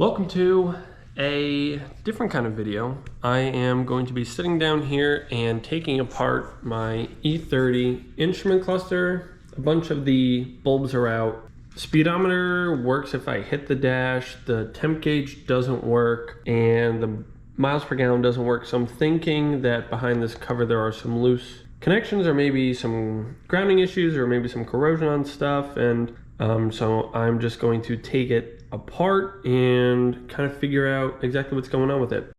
Welcome to a different kind of video. I am going to be sitting down here and taking apart my E30 instrument cluster. A bunch of the bulbs are out. Speedometer works if I hit the dash. The temp gauge doesn't work and the miles per gallon doesn't work. So I'm thinking that behind this cover there are some loose connections or maybe some grounding issues or maybe some corrosion on stuff. And so I'm just going to take it apart and kind of figure out exactly what's going on with it.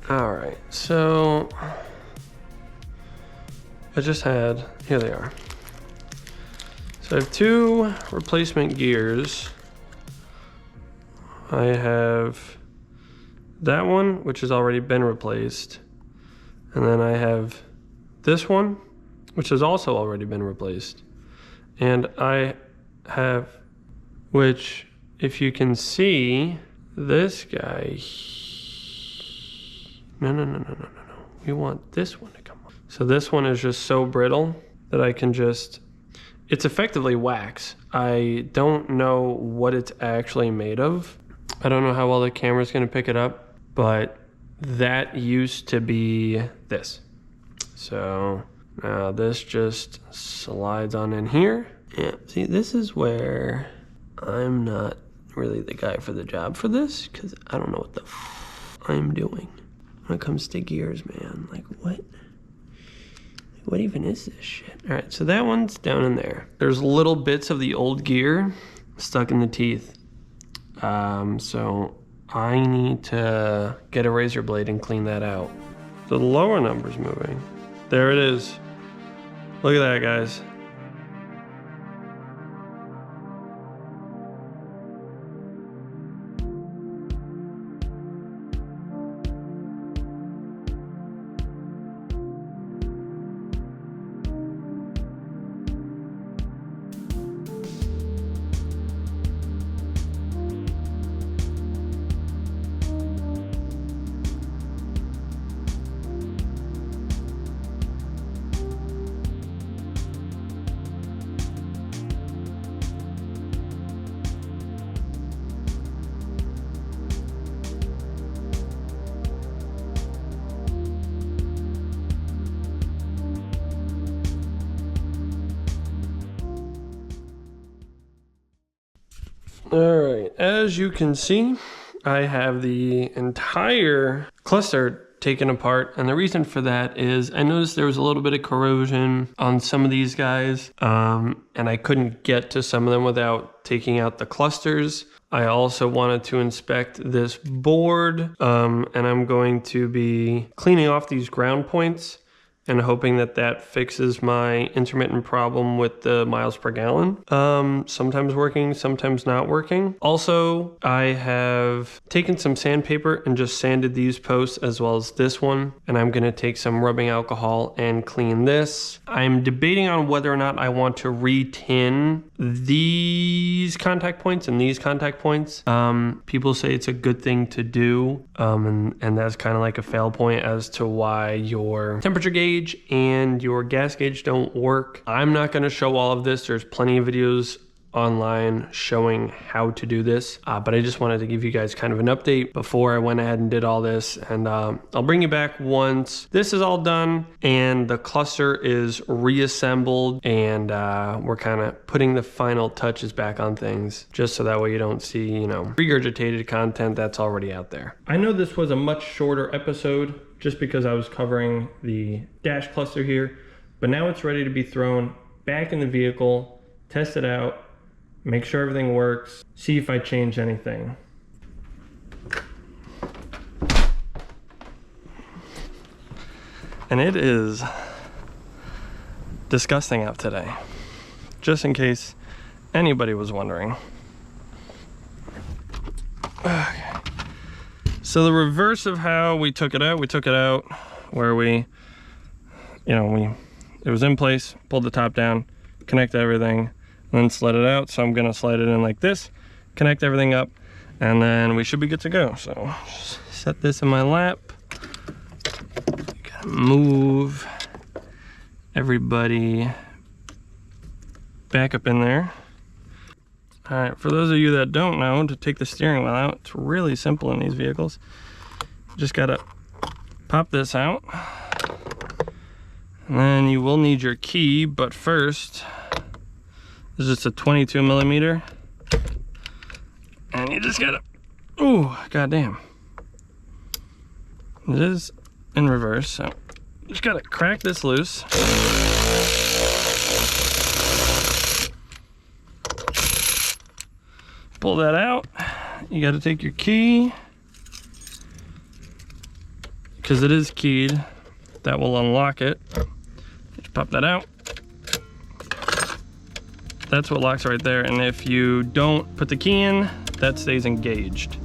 All right, so I just had, here they are. So I have two replacement gears. I have that one, which has already been replaced. And then I have this one, which has also already been replaced. And I have, which if you can see, this guy, no. We want this one to come on. So this one is just so brittle that I can just, it's effectively wax. I don't know what it's actually made of. I don't know how well the camera's gonna pick it up, but that used to be this. So now this just slides on in here. Yeah, see, this is where I'm not really the guy for the job for this, because I don't know what the I'm doing when it comes to gears, man. Like, what even is this shit? All right, so that one's down in there. There's little bits of the old gear stuck in the teeth. So I need to get a razor blade and clean that out. The lower number's moving. There it is. Look at that, guys. All right, as you can see, I have the entire cluster taken apart, and the reason for that is I noticed there was a little bit of corrosion on some of these guys, and I couldn't get to some of them without taking out the clusters. I also wanted to inspect this board, and I'm going to be cleaning off these ground points and hoping that that fixes my intermittent problem with the miles per gallon. Sometimes working, sometimes not working. Also, I have taken some sandpaper and just sanded these posts as well as this one, and I'm gonna take some rubbing alcohol and clean this. I'm debating on whether or not I want to re-tin these contact points and these contact points. People say it's a good thing to do, and that's kind of like a fail point as to why your temperature gauge and your gas gauge don't work. I'm not going to show all of this. There's plenty of videos online showing how to do this, but I just wanted to give you guys kind of an update before I went ahead and did all this, and I'll bring you back once this is all done and the cluster is reassembled, and we're kind of putting the final touches back on things, just so that way you don't see, you know, regurgitated content that's already out there. I know this was a much shorter episode just because I was covering the dash cluster here, but now it's ready to be thrown back in the vehicle, test it out, make sure everything works, see if I change anything. And it is disgusting out today, just in case anybody was wondering. Okay. So the reverse of how we took it out where we, it was in place, pulled the top down, connected everything, and then slid it out. So I'm gonna slide it in like this, connect everything up, and then we should be good to go. So just set this in my lap. Gotta move everybody back up in there. All right, for those of you that don't know, to take the steering wheel out, it's really simple in these vehicles. Just gotta pop this out. And then you will need your key, but first, this is just a 22 millimeter. And you just gotta, ooh, goddamn. It is in reverse, so you just gotta crack this loose. Pull that out. You got to take your key, because it is keyed. That will unlock it. Just pop that out. That's what locks right there, and if you don't put the key in, that stays engaged.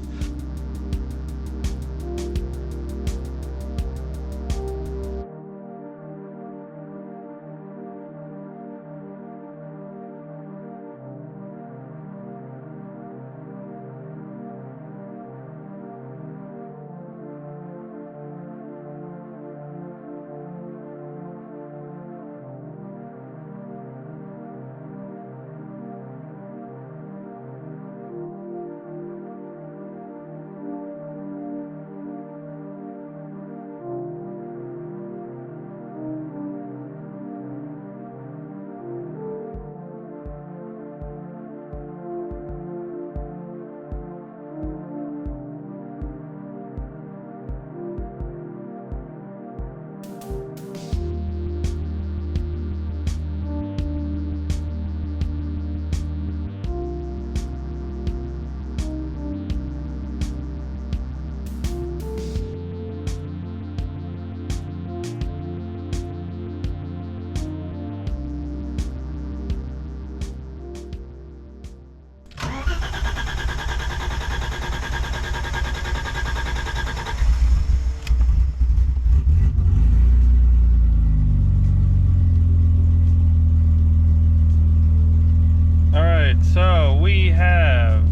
So we have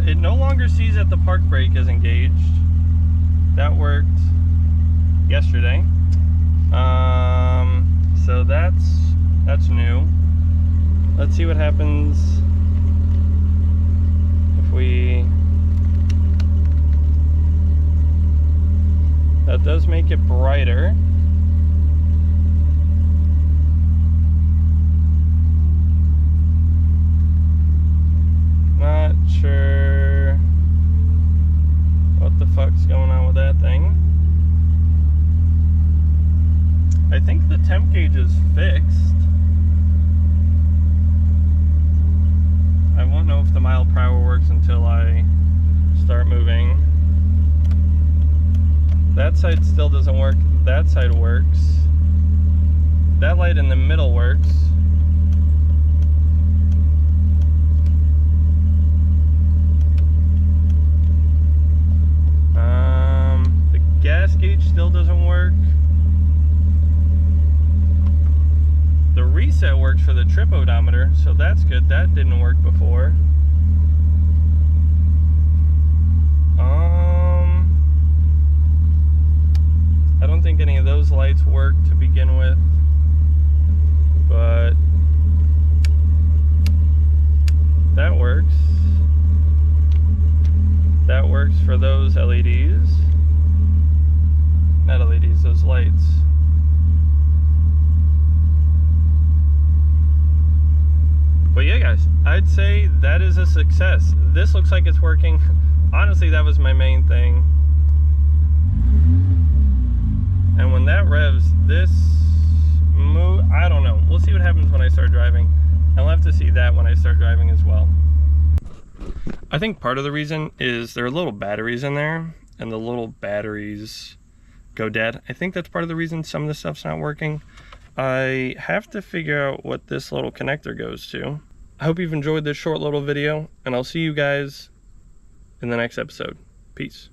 it no longer sees that the park brake is engaged. That worked yesterday. So that's new. Let's see what happens if we That does make it brighter. Not sure what the fuck's going on with that thing. I think the temp gauge is fixed. I won't know if the mile per hour works until I start moving. That side still doesn't work. That side works. That light in the middle works. The gas gauge still doesn't work. The reset works for the trip odometer, so that's good. That didn't work before. I don't think any of those lights work to begin with, but that works. That works for those LEDs. Not LEDs, those lights. But yeah, guys, I'd say that is a success. This looks like it's working. Honestly, that was my main thing. And when that revs, this move, I don't know. We'll see what happens when I start driving. I'll have to see that when I start driving as well. I think part of the reason is there are little batteries in there, and the little batteries go dead. I think that's part of the reason some of this stuff's not working. I have to figure out what this little connector goes to. I hope you've enjoyed this short little video, and I'll see you guys in the next episode. Peace.